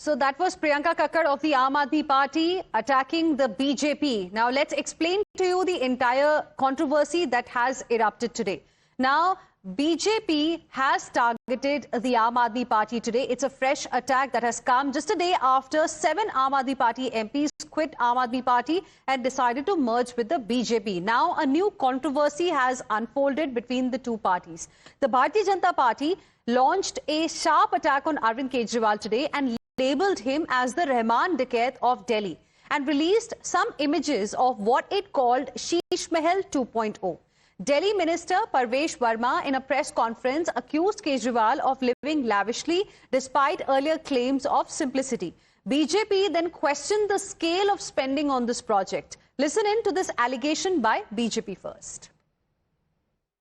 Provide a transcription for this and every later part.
So that was Priyanka Kakkad of the Aam Aadmi Party attacking the BJP. Now let's explain to you the entire controversy that has erupted today. Now BJP has targeted the Aam Aadmi Party today. It's a fresh attack that has come just a day after 7 Aam Aadmi Party MPs quit Aam Aadmi Party and decided to merge with the BJP. Now a new controversy has unfolded between the two parties. The Bharatiya Janata Party launched a sharp attack on Arvind Kejriwal today and labelled him as the Rahman Dakat of Delhi and released some images of what it called Sheesh Mahal 2.0. Delhi Minister Parvesh Verma in a press conference accused Kejriwal of living lavishly despite earlier claims of simplicity. BJP then questioned the scale of spending on this project. Listen in to this allegation by BJP first.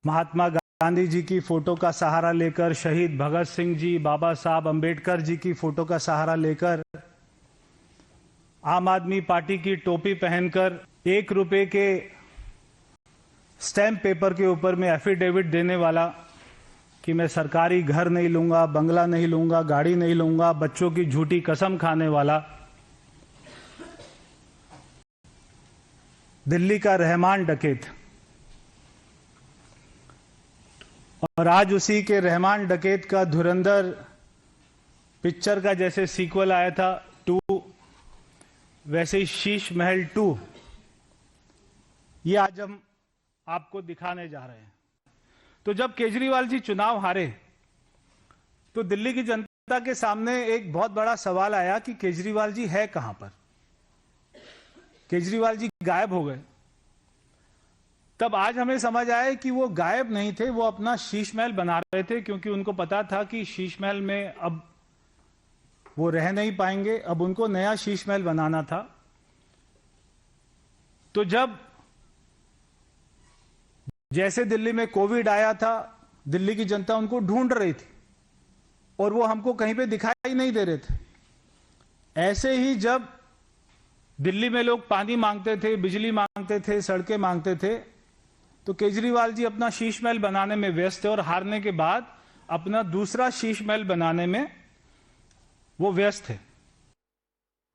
Mahatma Gandhi ji की photo का सहारा लेकर, शहीद भगत सिंह जी, बाबा साहब अंबेडकर जी की photo का सहारा लेकर, आम आदमी पार्टी की टोपी पहनकर 1 रुपए के स्टैम्प पेपर के ऊपर में एफिडेविट देने वाला कि मैं सरकारी घर नहीं लूंगा, बंगला नहीं लूंगा, गाड़ी नहीं लूंगा, बच्चों की झूठी कसम खाने वाला दिल्ली का रहमान डकैत, और आज उसी के रहमान डकैत का धुरंधर पिक्चर का जैसे सीक्वल आया था 2, वैसे ही शीश महल 2 ये आज हम आपको दिखाने जा रहे हैं। तो जब केजरीवाल जी चुनाव हारे तो दिल्ली की जनता के सामने एक बहुत बड़ा सवाल आया कि केजरीवाल जी है कहां पर। केजरीवाल जी गायब हो गए। तब आज हमें समझ आया कि वो गायब नहीं थे, वो अपना शीश महल बना रहे थे, क्योंकि उनको पता था कि शीश महल में अब वो रह नहीं पाएंगे, अब उनको नया शीश महल बनाना था। तो जब जैसे दिल्ली में कोविड आया था, दिल्ली की जनता उनको ढूंढ रही थी और वो हमको कहीं पे दिखाई नहीं दे रहे थे। ऐसे ही जब दिल्ली में लोग पानी मांगते थे, बिजली मांगते थे, सड़कें मांगते थे, तो केजरीवाल जी अपना शीश महल बनाने में व्यस्त थे और हारने के बाद अपना दूसरा शीश महल बनाने में वो व्यस्त थे।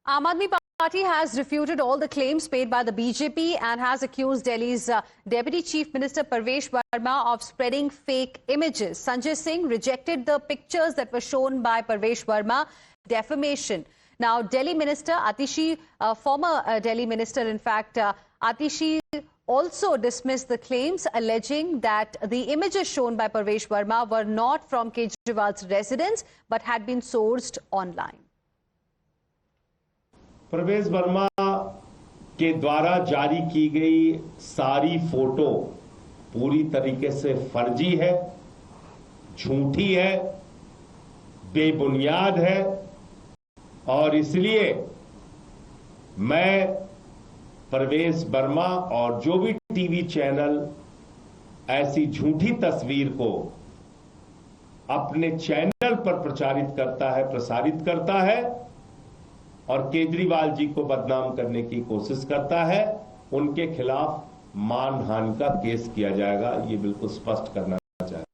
Aam Aadmi Party has refuted all the claims made by the BJP and has accused Delhi's Deputy Chief Minister Parvesh Verma of spreading fake images. Sanjay Singh rejected the pictures that were shown by Parvesh Verma, defamation. Now, Delhi Minister Atishi, former Delhi Minister, in fact, Atishi also dismissed the claims, alleging that the images shown by Parvesh Verma were not from Kejriwal's residence but had been sourced online. परवेश वर्मा के द्वारा जारी की गई सारी photo पूरी तरीके से फर्जी है, झूठी है, बेबुनियाद है, और इसलिए मैं परवेश वर्मा और जो भी टीवी चैनल ऐसी झूठी तस्वीर को अपने चैनल पर प्रचारित करता है, प्रसारित करता है और केजरीवाल जी को बदनाम करने की कोशिश करता है, उनके खिलाफ मानहानि का केस किया जाएगा, ये बिल्कुल स्पष्ट करना चाहिए।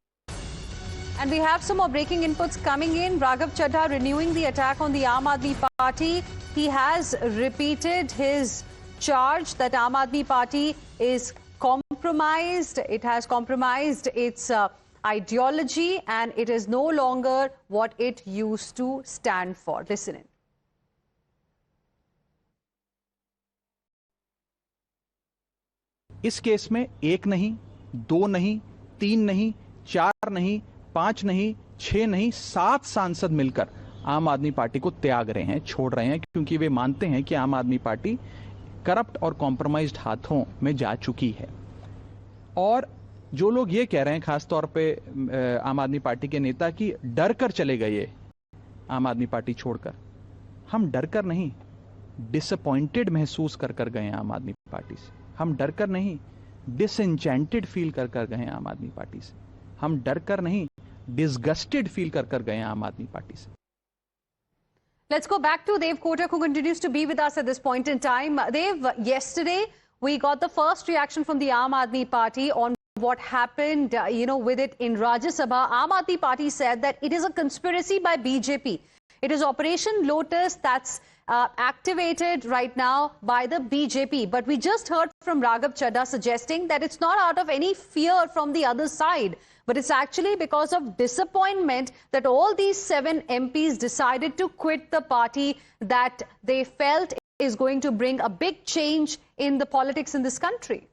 And we have some more breaking inputs coming in. Raghav Chadha renewing the attack on the Aam Aadmi Party. He has repeated his charge that Aam Aadmi Party is compromised. It has compromised its ideology and it is no longer what it used to stand for. Listen in. इस case में 1 नहीं, 2 नहीं, 3 नहीं, 4 नहीं, 5 नहीं, 6 नहीं, 7 सांसद मिलकर आम आदमी पार्टी को त्याग रहे हैं, छोड़ रहे हैं, क्योंकि वे मानते हैं कि आम आदमी पार्टी करप्ट और कॉम्प्रोमाइज्ड हाथों में जा चुकी है। और जो लोग ये कह रहे हैं, खासतौर पे आम आदमी पार्टी के नेता, कि डर कर चले गए आम आदमी पार्टी छोड़कर, हम डर कर नहीं, डिसअपॉइंटेड महसूस कर गए आम आदमी पार्टी से। हम डर कर नहीं, डिसएंचेंटेड फील कर गए हैं आम आदमी पार्टी से। हम डर कर नहीं, डिसगस्टेड फील कर गए हैं आम आदमी पार्टी से। Let's go back to Dev Kotak, who continues to be with us at this point in time. Dev, yesterday we got the first reaction from the Aam Aadmi Party on what happened, with it in Rajya Sabha. Aam Aadmi Party said that it is a conspiracy by BJP. It is Operation Lotus that's activated right now by the BJP. But we just heard from Raghav Chadha suggesting that it's not out of any fear from the other side, but it's actually because of disappointment that all these 7 MPs decided to quit the party that they felt is going to bring a big change in the politics in this country.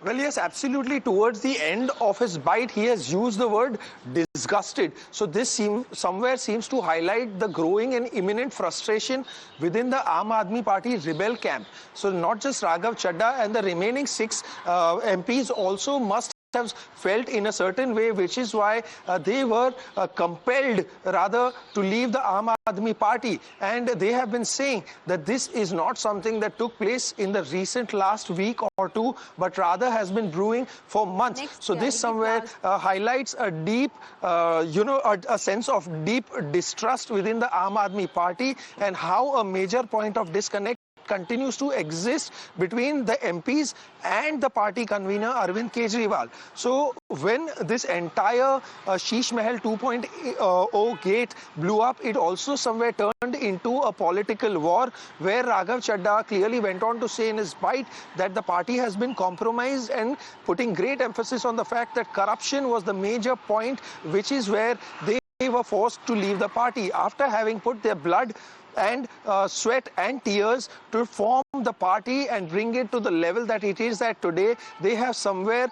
Well, yes, absolutely. Towards the end of his bite, he has used the word disgusted. So this somewhere seems to highlight the growing and imminent frustration within the Aam Aadmi Party rebel camp. So not just Raghav Chadha and the remaining 6 MPs also must have felt in a certain way, which is why they were compelled rather to leave the Aam Aadmi Party. And they have been saying that this is not something that took place in the recent last week or two, but rather has been brewing for months. So this somewhere highlights a deep, a sense of deep distrust within the Aam Aadmi Party, and how a major point of disconnect continues to exist between the MPs and the party convener Arvind Kejriwal. So when this entire Sheesh Mahal 2.0 gate blew up, it also somewhere turned into a political war, where Raghav Chadha clearly went on to say in his bite that the party has been compromised, and putting great emphasis on the fact that corruption was the major point, which is where they were forced to leave the party after having put their blood and sweat and tears to form the party and bring it to the level that it is at today. They have somewhere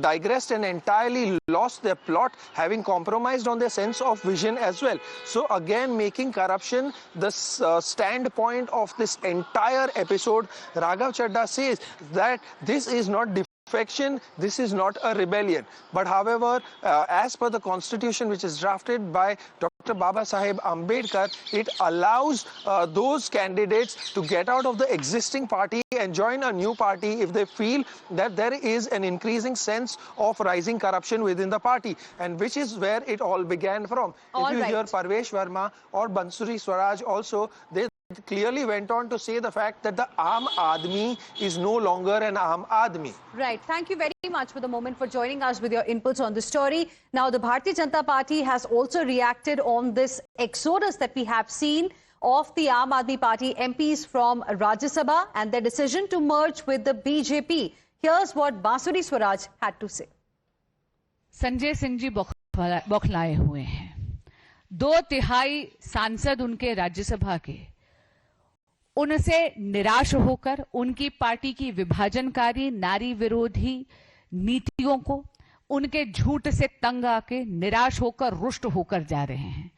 digressed and entirely lost their plot, having compromised on their sense of vision as well. So again, making corruption the standpoint of this entire episode, Raghav Chadha says that this is not defection, this is not a rebellion. But however, as per the constitution which is drafted by Dr. Baba Saheb Ambedkar, it allows those candidates to get out of the existing party and join a new party if they feel that there is an increasing sense of rising corruption within the party, and which is where it all began from. If you hear Parvesh Verma or Bansuri Swaraj also, they clearly went on to say the fact that the Aam Aadmi is no longer an Aam Aadmi. Right. Thank you very much for the moment for joining us with your inputs on the story. Now, the Bharatiya Janata Party has also reacted on this exodus that we have seen of the Aam Aadmi Party MPs from Rajya Sabha and their decision to merge with the BJP. Here's what Bansuri Swaraj had to say. Sanjay Singh ji बौखलाए हुए हैं। 2/3 सांसद उनके राज्यसभा के उनसे निराश होकर उनकी party की विभाजनकारी नारी विरोधी नीतियों को, उनके झूठ से तंग आके निराश होकर रुष्ट होकर जा रहे हैं।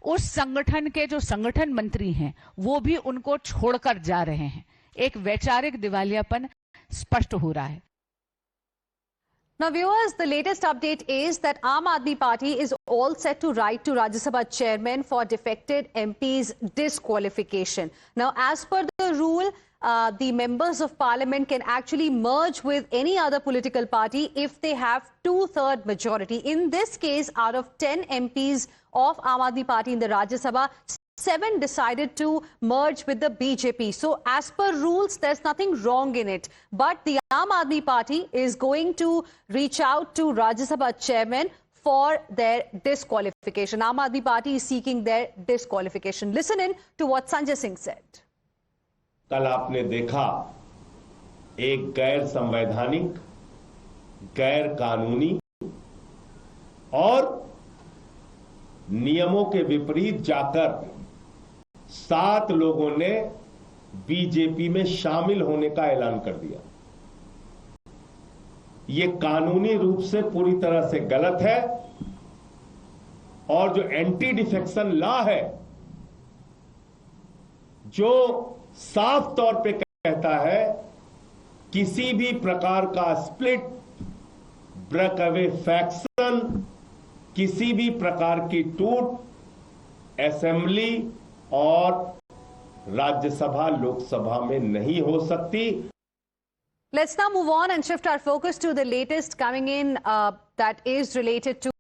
उस संगठन के जो संगठन मंत्री हैं वो भी उनको छोड़कर जा रहे हैं। एक वैचारिक दिवालियापन स्पष्ट हो रहा है। Now, viewers, the latest update is that Aam Aadmi Party is all set to write to Rajya Sabha chairman for defected MPs disqualification. Now, as per the rule, the members of parliament can actually merge with any other political party if they have 2/3 majority. In this case, out of 10 MPs of Aam Aadmi Party in the Rajya Sabha, 7 decided to merge with the BJP. So as per rules, there's nothing wrong in it. But the Aam Aadmi Party is going to reach out to Rajya Sabha chairman for their disqualification. Aam Aadmi Party is seeking their disqualification. Listen in to what Sanjay Singh said. कल आपने देखा एक गैर संवैधानिक, गैर कानूनी और नियमों के विपरीत जाकर 7 लोगों ने बीजेपी में शामिल होने का ऐलान कर दिया। ये कानूनी रूप से पूरी तरह से गलत है, और जो एंटी डिफेक्शन लॉ है, जो साफ तौर पे कहता है किसी भी प्रकार का स्प्लिट, ब्रेक अवे फैक्शन, किसी भी प्रकार की टूट असेंबली और राज्यसभा लोकसभा में नहीं हो सकती। Let's now move on and shift our focus to the latest coming in that is related to